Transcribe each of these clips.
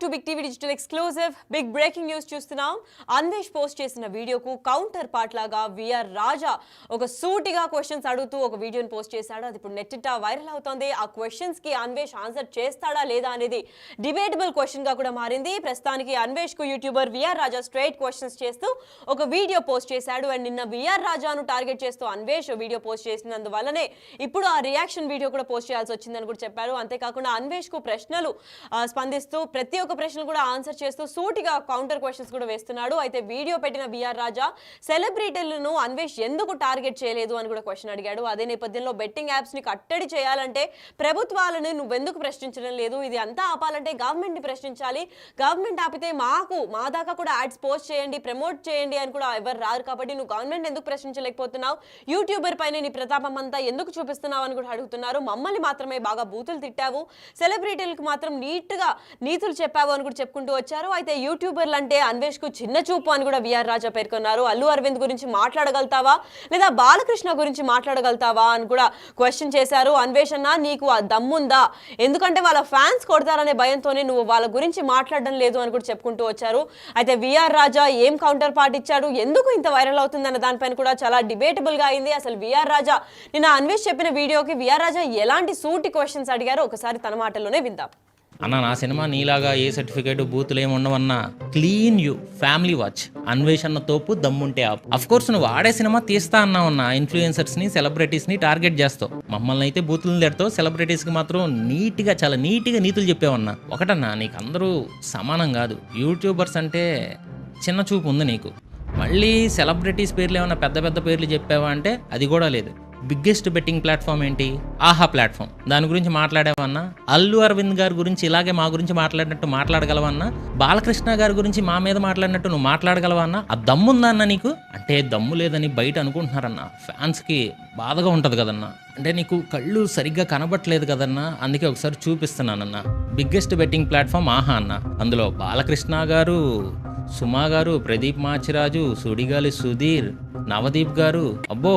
To big TV digital exclusive big breaking news చూస్తున్నాం. Anvesh post చేసిన వీడియోకు కౌంటర్ పార్ట్ లాగా విఆర్ రాజా ఒక సూటిగా క్వశ్చన్స్ అడుగుతూ ఒక వీడియోని పోస్ట్ చేశాడు. అది ఇప్పుడు నెట్టిట వైరల్ అవుతోంది. ఆ క్వశ్చన్స్ కి అన్వేష్ ఆన్సర్ చేస్తాడా లేదా అనేది డిబేటబుల్ క్వశ్చన్ గా కూడా మారింది. ప్రస్తుతానికి అన్వేష్ కు యూట్యూబర్ విఆర్ రాజా స్ట్రైట్ క్వశ్చన్స్ చేస్తూ ఒక వీడియో పోస్ట్ చేశాడు. అండ్ నిన్న విఆర్ రాజాను టార్గెట్ చేస్తూ అన్వేష్ వీడియో పోస్ట్ చేసినందువల్లనే ఇప్పుడు ఆ రియాక్షన్ వీడియో కూడా పోస్ట్ చేయాల్సి వచ్చిందని కూడా చెప్పారు. అంతేకాకుండా అన్వేష్ కు ప్రశ్నలు స్పందిస్తూ ప్రతి ఒక్క ప్రశ్న కూడా ఆన్సర్ చేస్తూ సూటిగా కౌంటర్ క్వశ్చన్స్ కూడా వేస్తున్నాడు. అయితే వీడియో పెట్టిన విఆర్ రాజా సెలబ్రిటీలను అన్వేష్ ఎందుకు టార్గెట్ చేయలేదు అని కూడా క్వశ్చన్ అడిగాడు. అదే నేపథ్యంలో బెట్టింగ్ యాప్స్ ని కట్టడి చేయాలంటే ప్రభుత్వాలను నువ్వెందుకు ప్రశ్నించడం లేదు, ఇది అంతా ఆపాలంటే గవర్నమెంట్ ని ప్రశ్నించాలి, గవర్నమెంట్ ఆపితే మా దాకా కూడా యాడ్స్ పోస్ట్ చేయండి, ప్రమోట్ చేయండి అని కూడా ఎవరు రారు, కాబట్టి నువ్వు గవర్నమెంట్ ఎందుకు ప్రశ్నించలేకపోతున్నావు, యూట్యూబర్ పైన నీ ప్రతాపం అంతా ఎందుకు చూపిస్తున్నావు అని కూడా అడుగుతున్నారు. మమ్మల్ని మాత్రమే బాగా బూతులు తిట్టావు, సెలబ్రిటీలకు మాత్రం నీట్ గా నీతులు చెప్పావు అని కూడా చెప్పుకుంటూ వచ్చారు. అయితే యూట్యూబర్లు అంటే అన్వేష్ కు చిన్న చూపు అని కూడా విఆర్ రాజా పేర్కొన్నారు. అల్లు అరవింద్ గురించి మాట్లాడగలుగుతావా లేదా బాలకృష్ణ గురించి మాట్లాడగలుగుతావా అని కూడా క్వశ్చన్ చేశారు. అన్వేష్ అన్న, నీకు ఆ దమ్ముందా, ఎందుకంటే వాళ్ళ ఫ్యాన్స్ కొడతారనే భయంతోనే నువ్వు వాళ్ళ గురించి మాట్లాడడం లేదు అని కూడా చెప్పుకుంటూ వచ్చారు. అయితే విఆర్ రాజా ఏం కౌంటర్ పార్ట్ ఇచ్చాడు, ఎందుకు ఇంత వైరల్ అవుతుందన్న దానిపైన కూడా చాలా డిబేటబుల్ గా అయింది. అసలు విఆర్ రాజా నిన్న అన్వేష్ చెప్పిన వీడియోకి విఆర్ రాజా ఎలాంటి సూటి క్వశ్చన్స్ అడిగారో ఒకసారి తన మాటల్లోనే విందాం. అన్న, నా సినిమా నీలాగా ఏ సర్టిఫికేట్ బూతులు ఏమి ఉండవన్నా, క్లీన్ యూ ఫ్యామిలీ వాచ్, అన్వేషణ తోపు దమ్ముంటే అఫ్ కోర్స్ నువ్వు ఆడే సినిమా తీస్తా అన్నావన్నా, ఇన్ఫ్లుయెన్సర్స్ ని సెలబ్రిటీస్ ని టార్గెట్ చేస్తావు, మమ్మల్ని అయితే బూతులు తిడతావు, సెలబ్రిటీస్ కి మాత్రం చాలా నీట్గా నీతులు చెప్పావన్నా. ఒకటన్నా, నీకు అందరూ సమానం కాదు, యూట్యూబర్స్ అంటే చిన్న చూపు ఉంది నీకు. మళ్ళీ సెలబ్రిటీస్ పేర్లు ఏమన్నా పెద్ద పెద్ద పేర్లు చెప్పావా అంటే అది కూడా లేదు. బిగ్గెస్ట్ బెట్టింగ్ ప్లాట్ఫామ్ ఏంటి? ఆహా ప్లాట్ఫామ్. దాని గురించి మాట్లాడావన్నా. అల్లు అరవింద్ గారి గురించి ఇలాగే మా గురించి మాట్లాడినట్టు మాట్లాడగలవన్నా. బాలకృష్ణ గారి గురించి మా మీద మాట్లాడినట్టు నువ్వు మాట్లాడగలవన్నా. ఆ దమ్ముందా అన్న నీకు? అంటే దమ్ము లేదని బయట అనుకుంటున్నారన్న, ఫ్యాన్స్కి బాధగా ఉంటుంది కదన్నా. అంటే నీకు కళ్ళు సరిగ్గా కనబట్టలేదు కదన్నా, అందుకే ఒకసారి చూపిస్తున్నానన్నా. బిగ్గెస్ట్ బెట్టింగ్ ప్లాట్ఫామ్ ఆహా అన్న. అందులో బాలకృష్ణ గారు, సుమా గారు, ప్రదీప్ మాచిరాజు, సుడిగాలి సుధీర్, నవదీప్ గారు, అబ్బో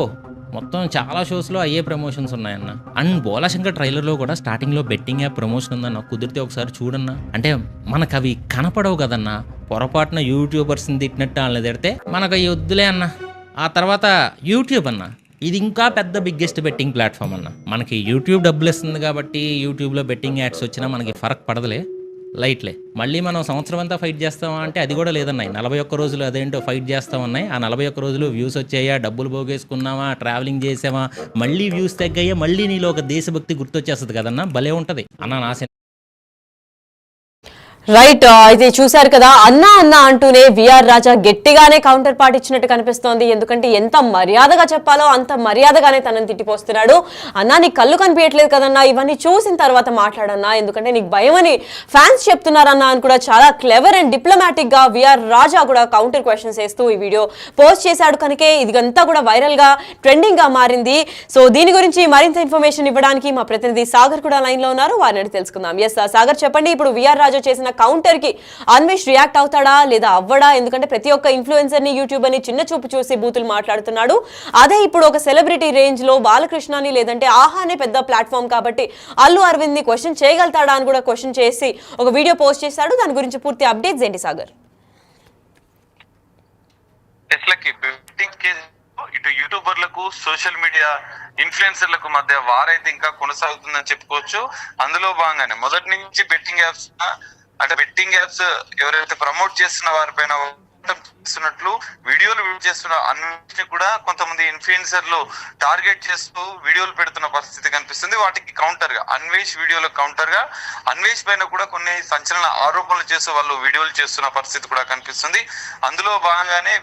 మొత్తం చాలా షోస్లో అయ్యే ప్రమోషన్స్ ఉన్నాయన్న. అండ్ బోలాశంకర్ ట్రైలర్లో కూడా స్టార్టింగ్లో బెట్టింగ్ యాప్ ప్రమోషన్ ఉందన్న, కుదిరితే ఒకసారి చూడన్నా. అంటే మనకు అవి కనపడవు కదన్నా, పొరపాటున యూట్యూబర్స్ని తిట్టినట్టు వాళ్ళని తిడితే మనకు అవి వద్దులే అన్న. ఆ తర్వాత యూట్యూబ్ అన్న, ఇది ఇంకా పెద్ద బిగ్గెస్ట్ బెట్టింగ్ ప్లాట్ఫామ్ అన్న. మనకి యూట్యూబ్ డబ్బులు ఇస్తుంది కాబట్టి యూట్యూబ్లో బెట్టింగ్ యాడ్స్ వచ్చినా మనకి ఫరక్ పడదులే, లైట్లే. మళ్ళీ మనం సంవత్సరం అంతా ఫైట్ చేస్తామా అంటే అది కూడా లేదన్నాయి. 41 రోజులు అదేంటో ఫైట్ చేస్తామన్నాయి. ఆ 41 రోజులు వ్యూస్ వచ్చాయా, డబ్బులు పోగేసుకున్నావా, ట్రావెలింగ్ చేసావా, మళ్ళీ వ్యూస్ తగ్గాయా, మళ్ళీ నీలో ఒక దేశభక్తి గుర్తొచ్చేస్తుంది కదన్నా. భలే ఉంటుంది అన్న. నా రైట్. అయితే చూశారు కదా, అన్నా అంటూనే విఆర్ రాజా గట్టిగానే కౌంటర్ పార్ట్ ఇచ్చినట్టు కనిపిస్తోంది. ఎందుకంటే ఎంత మర్యాదగా చెప్పాలో అంత మర్యాదగానే తనని తిట్టిపోస్తున్నాడు. అన్నా, నీకు కళ్ళు కనిపించట్లేదు కదన్నా, ఇవన్నీ చూసిన తర్వాత మాట్లాడన్నా, ఎందుకంటే నీకు భయమని ఫ్యాన్స్ చెప్తున్నారన్నా అని కూడా చాలా క్లెవర్ అండ్ డిప్లొమాటిక్ గా విఆర్ రాజా కూడా కౌంటర్ క్వశ్చన్స్ వేస్తూ ఈ వీడియో పోస్ట్ చేశాడు. కనుకే ఇదంతా కూడా వైరల్ గా ట్రెండింగ్ గా మారింది. సో దీని గురించి మరింత ఇన్ఫర్మేషన్ ఇవ్వడానికి మా ప్రతినిధి సాగర్ కూడా లైన్ లో ఉన్నారు, వారిని తెలుసుకుందాం. ఎస్ సాగర్, చెప్పండి, ఇప్పుడు విఆర్ రాజా చేసిన కౌంటర్ కి అన్వేష్ రియాక్ట్ అవుతాడా లేదా అవ్వడా? ఎందుకంటే ప్రతి ఒక్క ఇన్ఫ్లుయెన్సర్ ని, యూట్యూబర్ ని చిన్న చూపు చూసి బూతులు మాట్లాడుతున్నాడు. అదే ఇప్పుడు ఒక సెలబ్రిటీ రేంజ్ లో బాలకృష్ణని లేదంటే ఆహానే పెద్ద ప్లాట్ఫామ్ కాబట్టి అల్లు అరవింద్ ని క్వశ్చన్ చేయగలుగుతాడా అని కూడా క్వశ్చన్ చేసి ఒక వీడియో పోస్ట్ చేశాడు. దాని గురించి పూర్తి అప్డేట్స్ ఏంటి సాగర్? ఇటు యూట్యూబర్లకు, సోషల్ మీడియా ఇన్ఫ్లుయెన్సర్లకు మధ్య వారైతే ఇంకా కొనసాగుతుందని చెప్పుకోవచ్చు. అందులో భాగంగానే మొదటి నుంచి బెట్టింగ్ యాప్స్ అంటే బెట్టింగ్ యాప్స్ ఎవరైతే ప్రమోట్ చేస్తున్న వారిపైన చేస్తున్నట్లు వీడియోలు చేస్తున్న అన్నిటిని కూడా కొంతమంది ఇన్ఫ్లుయెన్సర్లు టార్గెట్ చేస్తూ వీడియోలు పెడుతున్న పరిస్థితి కనిపిస్తుంది. వాటికి కౌంటర్ గా అన్వేష్ వీడియోలకు కౌంటర్ గా అన్వేష్ పైన కూడా కొన్ని సంచలన ఆరోపణలు చేస్తూ వాళ్ళు వీడియోలు చేస్తున్న పరిస్థితి కూడా కనిపిస్తుంది. అందులో భాగంగానే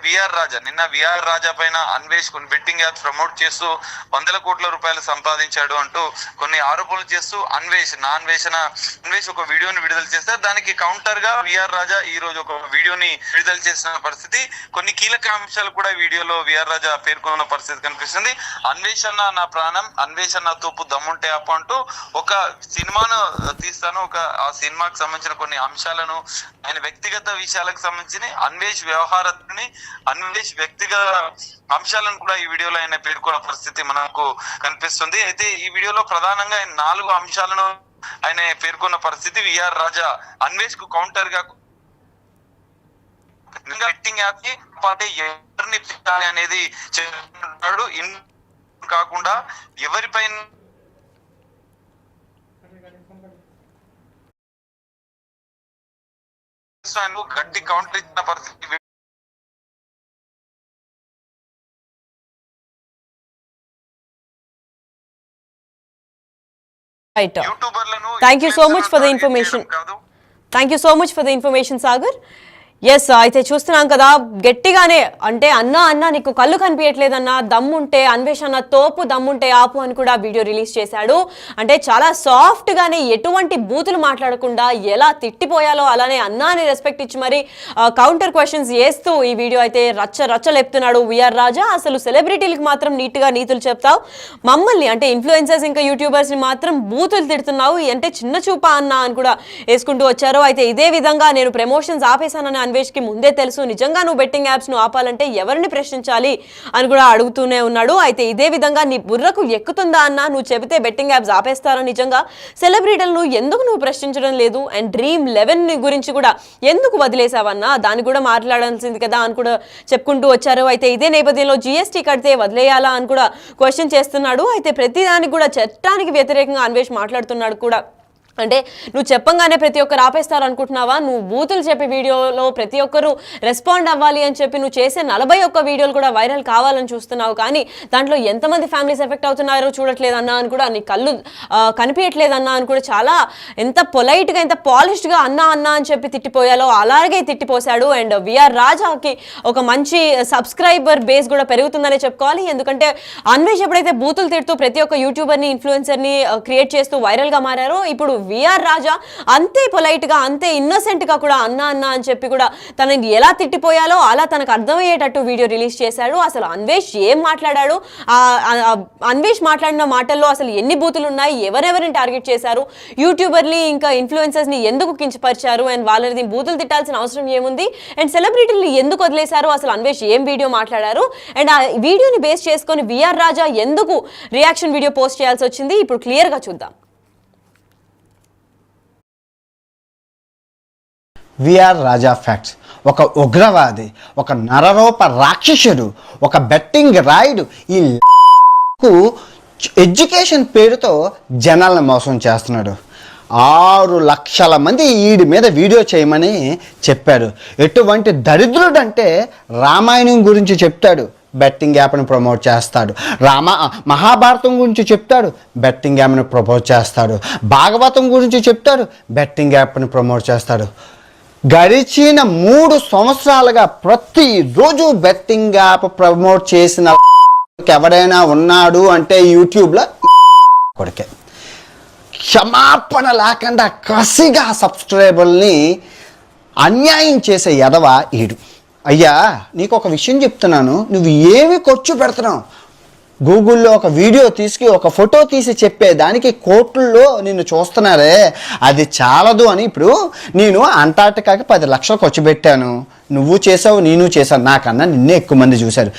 నిన్న విఆర్ రాజా పైన అన్వేష్ కొన్ని బెట్టింగ్ యాప్స్ ప్రమోట్ చేస్తూ 100 కోట్ల రూపాయలు సంపాదించాడు అంటూ కొన్ని ఆరోపణలు చేస్తూ అన్వేష్ ఒక వీడియోని విడుదల చేస్తారు. దానికి కౌంటర్ గా విఆర్ రాజా ఈ రోజు ఒక వీడియోని విడుదల చేసిన పరిస్థితి. కొన్ని కీలక అంశాలు కూడా వీడియోలో విఆర్ రాజా పేర్కొన్న పరిస్థితి కనిపిస్తుంది. అన్వేషణ నా ప్రాణం, అన్వేషణ తోపు దమ్ముంటే అప్పు అంటూ ఒక సినిమాను తీస్తాను, ఆ సినిమాకి సంబంధించిన కొన్ని అంశాలను, ఆయన వ్యక్తిగత విషయాలకు సంబంధించిన అన్వేష్ వ్యవహారాన్ని, అన్వేష్ వ్యక్తిగత అంశాలను కూడా ఈ వీడియోలో ఆయన పేర్కొన్న పరిస్థితి మనకు కనిపిస్తుంది. అయితే ఈ వీడియోలో ప్రధానంగా 4 అంశాలను ఆయన పేర్కొన్న పరిస్థితి. విఆర్ రాజా అన్వేష్ కు కౌంటర్ గా బెట్టింగ్ యాప్ కి ఎవరిని పెట్టాలి అనేది చెప్తున్నాడు. కాకుండా ఎవరిపైన గట్టి కౌంటర్ ఇచ్చిన పరిస్థితి. Right. Thank you so much for the information. Thank you so much for the information, Sagar. Yes అయితే చూస్తున్నాం కదా గట్టిగానే అంటే అన్న నీకు కళ్ళు కనిపించట్లేదన్నా దమ్ముంటే అన్వేషణ తోపు దమ్ముంటే ఆపు అని కూడా వీడియో రిలీజ్ చేశాడు. అంటే చాలా సాఫ్ట్ గానే ఎటువంటి బూతులు మాట్లాడకుండా ఎలా తిట్టిపోయాలో అలానే అన్నాని రెస్పెక్ట్ ఇచ్చి మరి కౌంటర్ క్వశ్చన్స్ వేస్తూ ఈ వీడియో అయితే రచ్చ లేపుతున్నాడు విఆర్ రాజా. అసలు సెలబ్రిటీలకు మాత్రం నీట్గా నీతులు చెప్తావు, మమ్మల్ని అంటే ఇన్ఫ్లుయెన్సర్స్ ఇంకా యూట్యూబర్స్ ని మాత్రం బూతులు తిడుతున్నావు అంటే చిన్న చూపా అన్న అని కూడా వేసుకుంటూ వచ్చారు. అయితే ఇదే విధంగా నేను ప్రమోషన్స్ ఆపేశానని అన్వేష్ కి ముందే తెలుసు, నిజంగా నువ్వు బెట్టింగ్ యాప్స్ ను ఆపాలంటే ఎవరిని ప్రశ్నించాలి అని కూడా అడుగుతూనే ఉన్నాడు. అయితే ఇదే విధంగా నీ బుర్రకు ఎక్కుతుందా అన్న, నువ్వు చెబితే బెట్టింగ్ యాప్స్ ఆపేస్తారా నిజంగా, సెలబ్రిటీలను ఎందుకు నువ్వు ప్రశ్నించడం లేదు, అండ్ డ్రీమ్ 11 గురించి కూడా ఎందుకు వదిలేసావన్నా దాన్ని కూడా మాట్లాడాల్సింది కదా అని కూడా చెప్పుకుంటూ వచ్చారు. అయితే ఇదే నేపథ్యంలో జీఎస్టీ కడితే వదిలేయాలా అని కూడా క్వశ్చన్ చేస్తున్నాడు. అయితే ప్రతిదానికి కూడా చట్టానికి వ్యతిరేకంగా అన్వేష్ మాట్లాడుతున్నాడు కూడా. అంటే నువ్వు చెప్పంగానే ప్రతి ఒక్కరు ఆపేస్తారు అనుకుంటున్నావా, నువ్వు బూతులు చెప్పే వీడియోలో ప్రతి ఒక్కరు రెస్పాండ్ అవ్వాలి అని చెప్పి నువ్వు చేసే 41 వీడియోలు కూడా వైరల్ కావాలని చూస్తున్నావు, కానీ దాంట్లో ఎంతమంది ఫ్యామిలీస్ ఎఫెక్ట్ అవుతున్నారో చూడట్లేదన్నా అని కూడా, నీ కళ్ళు కనిపించట్లేదన్నా అని కూడా చాలా ఎంత పొలైట్గా ఎంత పాలిష్డ్గా అన్నా అని చెప్పి తిట్టిపోయాలో అలాగే తిట్టిపోశాడు. అండ్ విఆర్ రాజాకి ఒక మంచి సబ్స్క్రైబర్ బేస్ కూడా పెరుగుతుందనే చెప్పుకోవాలి. ఎందుకంటే అన్వేష్ ఎప్పుడైతే బూతులు తిడుతూ ప్రతి ఒక్క యూట్యూబర్ని ఇన్ఫ్లుయెన్సర్ని క్రియేట్ చేస్తూ వైరల్గా మారారో, ఇప్పుడు విఆర్ రాజా అంతే పొలైట్ గా అంతే ఇన్నోసెంట్ గా కూడా అన్న అని చెప్పి కూడా తనని ఎలా తిట్టిపోయాలో అలా తనకు అర్థమయ్యేటట్టు వీడియో రిలీజ్ చేశాడు. అసలు అన్వేష్ ఏం మాట్లాడాడు, అన్వేష్ మాట్లాడిన మాటల్లో అసలు ఎన్ని బూతులు ఉన్నాయి, ఎవరెవరిని టార్గెట్ చేశారు, యూట్యూబర్ని ఇంకా ఇన్ఫ్లుయెన్సర్స్ ని ఎందుకు కించపరిచారు, అండ్ వాళ్ళని బూతులు తిట్టాల్సిన అవసరం ఏముంది, అండ్ సెలబ్రిటీని ఎందుకు వదిలేశారు, అసలు అన్వేష్ ఏం వీడియో మాట్లాడారు, అండ్ ఆ వీడియోని బేస్ చేసుకొని విఆర్ రాజా ఎందుకు రియాక్షన్ వీడియో పోస్ట్ చేయాల్సి వచ్చింది, ఇప్పుడు క్లియర్ గా చూద్దాం. విఆర్ రాజా ఫ్యాక్ట్స్ ఒక ఉగ్రవాది, ఒక నరరూప రాక్షసుడు, ఒక బెట్టింగ్ రాయుడు. ఈ ఎడ్యుకేషన్ పేరుతో జనాలను మోసం చేస్తున్నాడు. 6 లక్షల మంది వీడి మీద వీడియో చేయమని చెప్పారు. ఎటువంటి దరిద్రుడు అంటే రామాయణం గురించి చెప్తాడు, బెట్టింగ్ యాప్ని ప్రమోట్ చేస్తాడు. మహాభారతం గురించి చెప్తాడు, బెట్టింగ్ యాప్ని ప్రమోట్ చేస్తాడు. భాగవతం గురించి చెప్తాడు, బెట్టింగ్ యాప్ని ప్రమోట్ చేస్తాడు. గడిచిన 3 సంవత్సరాలుగా ప్రతిరోజు బెట్టింగ్ యాప్ ప్రమోట్ చేసిన ఎవడైనా ఉన్నాడు అంటే యూట్యూబ్లో కొడుకే. క్షమాపణ లేకుండా కసిగా సబ్స్క్రైబర్ని అన్యాయం చేసే ఎదవ ఈడు. అయ్యా నీకు ఒక విషయం చెప్తున్నాను, నువ్వు ఏమి ఖర్చు పెడుతున్నావు, గూగుల్లో ఒక వీడియో తీసి ఒక ఫోటో తీసి చెప్పేదానికి కోట్లలో నిన్ను చూస్తున్నారే, అది చాలదు అని ఇప్పుడు నేను అంటార్టికాకి 10 లక్షలు ఖర్చు పెట్టాను, నువ్వు చేసావు నేను చేశాను, నాకన్నా నిన్నే ఎక్కువ మంది చూశారు.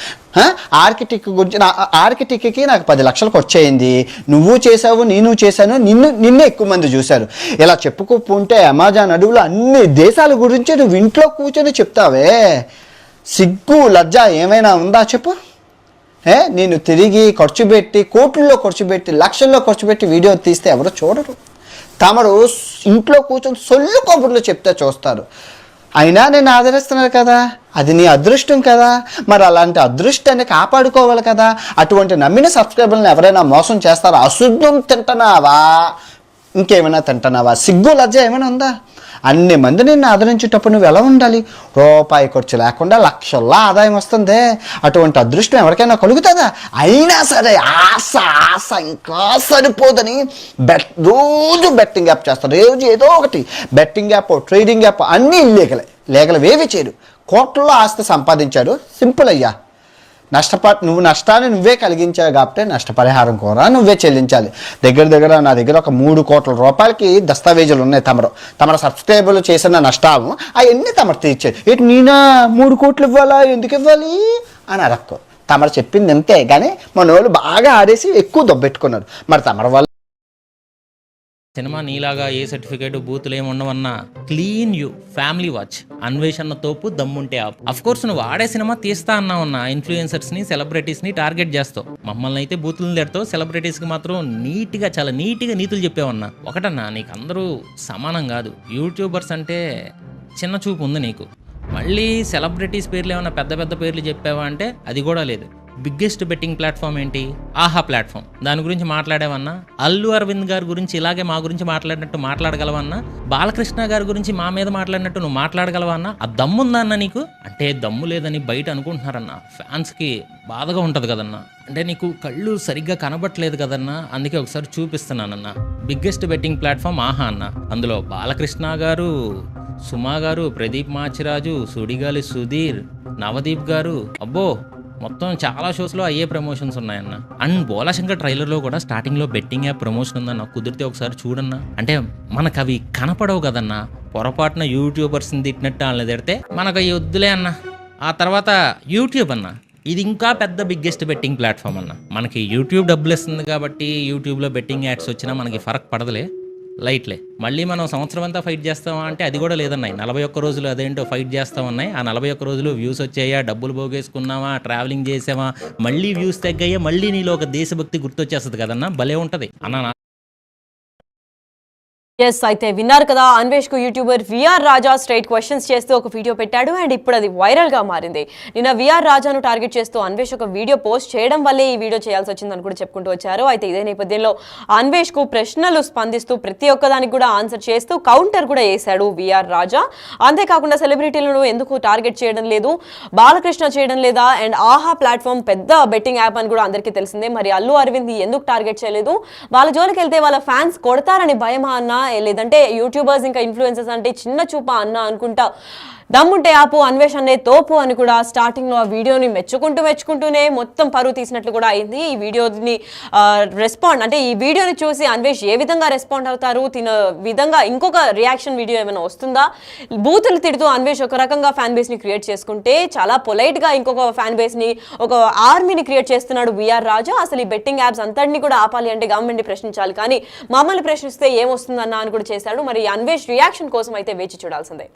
ఆర్కిటెక్ట్కి నాకు 10 లక్షలు ఖర్చు అయింది, నువ్వు చేసావు నేను చేశాను, నిన్నే ఎక్కువ మంది చూశారు. ఇలా చెప్పుకుంటే అమెజాన్ అడవులు అన్ని దేశాల గురించి నువ్వు ఇంట్లో కూర్చొని చెప్తావే, సిగ్గు లజ్జ ఏమైనా ఉందా చెప్పు. నేను తిరిగి ఖర్చు పెట్టి కోట్లలో ఖర్చు పెట్టి లక్షల్లో ఖర్చు పెట్టి వీడియో తీస్తే ఎవరు చూడరు, తమరు ఇంట్లో కూర్చొని సొల్లు కబుర్లు చెప్తే చూస్తారు. అయినా నేను ఆదరిస్తున్నాను కదా, అది నీ అదృష్టం కదా, మరి అలాంటి అదృష్టాన్ని కాపాడుకోవాలి కదా. అటువంటి నమ్మిన సబ్స్క్రైబర్లను ఎవరైనా మోసం చేస్తారా? అశుద్ధం తింటున్నావా, ఇంకేమైనా తింటున్నావా, సిగ్గు లజ్జ ఏమైనా ఉందా? అన్ని మంది నిన్ను ఆదరించేటప్పుడు నువ్వు ఎలా ఉండాలి? రూపాయి ఖర్చు లేకుండా లక్షల్లో ఆదాయం వస్తుంది. అటువంటి అదృష్టం ఎవరికైనా కలుగుతుందా? అయినా సరే ఆశ ఇంకా సరిపోదని రోజు బెట్టింగ్ యాప్ చేస్తారు, రోజు ఏదో ఒకటి బెట్టింగ్ యాప్ ట్రేడింగ్ యాప్ అన్నీ లీగల్ ఏవి చేయరు. కోట్లలో ఆస్తి సంపాదించాడు, సింపుల్ అయ్యా. నువ్వు నష్టాన్ని నువ్వే కలిగించావు కాబట్టి నష్టపరిహారం కూడా నువ్వే చెల్లించాలి. దగ్గర నా దగ్గర ఒక 3 కోట్ల రూపాయలకి దస్తావేజులు ఉన్నాయి. తమరు సబ్స్క్రైబర్లు చేసిన నష్టాలు అవన్నీ తమరు తీర్చారు. ఇటు నేనా 3 కోట్లు ఇవ్వాలా, ఎందుకు ఇవ్వాలి అని అడక్కు. తమరు చెప్పింది అంతే, కానీ మన వాళ్ళు బాగా ఆడేసి ఎక్కువ దొబ్బెట్టుకున్నారు. మరి తమరు వల్ల సినిమా నీలాగా ఏ సర్టిఫికేట్ బూతులు ఏమి ఉండవన్నా క్లీన్ యూ ఫ్యామిలీ వాచ్ అన్వేషణ తోపు దమ్ముంటే ఆప్. అఫ్ కోర్స్ నువ్వు ఆడే సినిమా తీస్తా అన్నావన్నా ఇన్ఫ్లుయెన్సర్స్ ని సెలబ్రిటీస్ ని టార్గెట్ చేస్తావు. మమ్మల్ని అయితే బూతులను తిడతావు, సెలబ్రిటీస్ కి మాత్రం నీట్గా చాలా నీట్గా నీతులు చెప్పావన్నా. ఒకటన్నా నీకు అందరూ సమానం కాదు. యూట్యూబర్స్ అంటే చిన్న చూపు ఉంది నీకు. మళ్ళీ సెలబ్రిటీస్ పేర్లు ఏమైనా పెద్ద పెద్ద పేర్లు చెప్పావా అంటే అది కూడా లేదు. బిగ్గెస్ట్ బెట్టింగ్ ప్లాట్ఫామ్ ఏంటి? ఆహా ప్లాట్ఫామ్. దాని గురించి మాట్లాడేవన్నా. అల్లు అరవింద్ గారి గురించి ఇలాగే మా గురించి మాట్లాడినట్టు మాట్లాడగలవన్నా? బాలకృష్ణ గారి గురించి మా మీద మాట్లాడినట్టు నువ్వు మాట్లాడగలవన్నా? ఆ దమ్ముందా అన్న నీకు? అంటే దమ్ము లేదని బయట అనుకుంటున్నారన్న. ఫ్యాన్స్కి బాధగా ఉంటుంది కదన్నా. అంటే నీకు కళ్ళు సరిగ్గా కనబట్టలేదు కదన్నా, అందుకే ఒకసారి చూపిస్తున్నానన్నా. బిగ్గెస్ట్ బెట్టింగ్ ప్లాట్ఫామ్ ఆహా అన్న. అందులో బాలకృష్ణ గారు, సుమా గారు, ప్రదీప్ మాచిరాజు, సుడిగాలి సుధీర్, నవదీప్ గారు, అబ్బో మొత్తం చాలా షోస్లో అయ్యే ప్రమోషన్స్ ఉన్నాయన్న. అండ్ బోలాశంకర్ ట్రైలర్లో కూడా స్టార్టింగ్లో బెట్టింగ్ యాప్ ప్రమోషన్ ఉందన్న. కుదిరితే ఒకసారి చూడన్నా. అంటే మనకు అవి కనపడవు కదన్నా. పొరపాటున యూట్యూబర్స్ని తిట్టినట్టు వాళ్ళని తిడితే మనకు అవి వద్దులే అన్న. ఆ తర్వాత యూట్యూబ్ అన్న, ఇది ఇంకా పెద్ద బిగ్గెస్ట్ బెట్టింగ్ ప్లాట్ఫామ్ అన్న. మనకి యూట్యూబ్ డబ్బులు ఇస్తుంది కాబట్టి యూట్యూబ్లో బెట్టింగ్ యాడ్స్ వచ్చినా మనకి ఫరక్ పడదులే, లైట్లే. మళ్ళీ మనం సంవత్సరం అంతా ఫైట్ చేస్తామా అంటే అది కూడా లేదన్నాయి. 41 రోజులు అదేంటో ఫైట్ చేస్తామన్నాయి. ఆ 41 రోజులు వ్యూస్ వచ్చాయా, డబ్బులు పోగేసుకున్నావా, ట్రావెలింగ్ చేసావా, మళ్ళీ వ్యూస్ తగ్గాయా, మళ్ళీ నీలో ఒక దేశభక్తి గుర్తొచ్చేస్తుంది కదన్నా. భలే ఉంటుంది అన్న. ఎస్, అయితే విన్నారు కదా, అన్వేష్ కు యూట్యూబర్ విఆర్ రాజా స్ట్రైట్ క్వశ్చన్స్ చేస్తూ ఒక వీడియో పెట్టాడు. అండ్ ఇప్పుడు అది వైరల్ గా మారింది. నిన్న విఆర్ రాజాను టార్గెట్ చేస్తూ అన్వేష్ ఒక వీడియో పోస్ట్ చేయడం వల్లే ఈ వీడియో చేయాల్సి వచ్చిందని కూడా చెప్పుకుంటూ వచ్చారు. అయితే ఇదే నేపథ్యంలో అన్వేష్ కు ప్రశ్నలు స్పందిస్తూ ప్రతి ఒక్కదానికి కూడా ఆన్సర్ చేస్తూ కౌంటర్ కూడా వేశాడు విఆర్ రాజా. అంతేకాకుండా సెలబ్రిటీలను ఎందుకు టార్గెట్ చేయడం లేదు, బాలకృష్ణ చేయడం లేదా, అండ్ ఆహా ప్లాట్ఫామ్ పెద్ద బెట్టింగ్ యాప్ అని కూడా అందరికీ తెలిసిందే. మరి అల్లు అరవింద్ ఎందుకు టార్గెట్ చేయలేదు, వాళ్ళ జోలికి వెళ్తే వాళ్ళ ఫ్యాన్స్ కొడతారని భయమా అన్నా, లేదంటే యూట్యూబర్స్ ఇంకా ఇన్ఫ్లుయెన్సర్స్ అంటే చిన్న చూపా అన్నా అనుకుంటా దమ్ముంటే ఆపు అన్వేష్ అనే తోపు అని కూడా స్టార్టింగ్ లో ఆ వీడియోని మెచ్చుకుంటూనే మొత్తం పరువు తీసినట్లు కూడా అయింది. ఈ వీడియోని ఈ వీడియోని చూసి అన్వేష్ ఏ విధంగా రెస్పాండ్ అవుతారు, తిన విధంగా ఇంకొక రియాక్షన్ వీడియో ఏమైనా వస్తుందా, బూతులు తిడుతూ అన్వేష్ ఒక రకంగా ఫ్యాన్ బేస్ ని క్రియేట్ చేసుకుంటే చాలా పొలైట్ గా ఇంకొక ఫ్యాన్ బేస్ ని, ఒక ఆర్మీని క్రియేట్ చేస్తున్నాడు విఆర్ రాజా. అసలు ఈ బెట్టింగ్ యాప్స్ అంతటిని కూడా ఆపాలి అంటే గవర్నమెంట్ ని ప్రశ్నించాలి, కానీ మమ్మల్ని ప్రశ్నిస్తే ఏమొస్తుందన్నా అని కూడా చేశాడు. మరి అన్వేష్ రియాక్షన్ కోసం అయితే వేచి చూడాల్సిందే.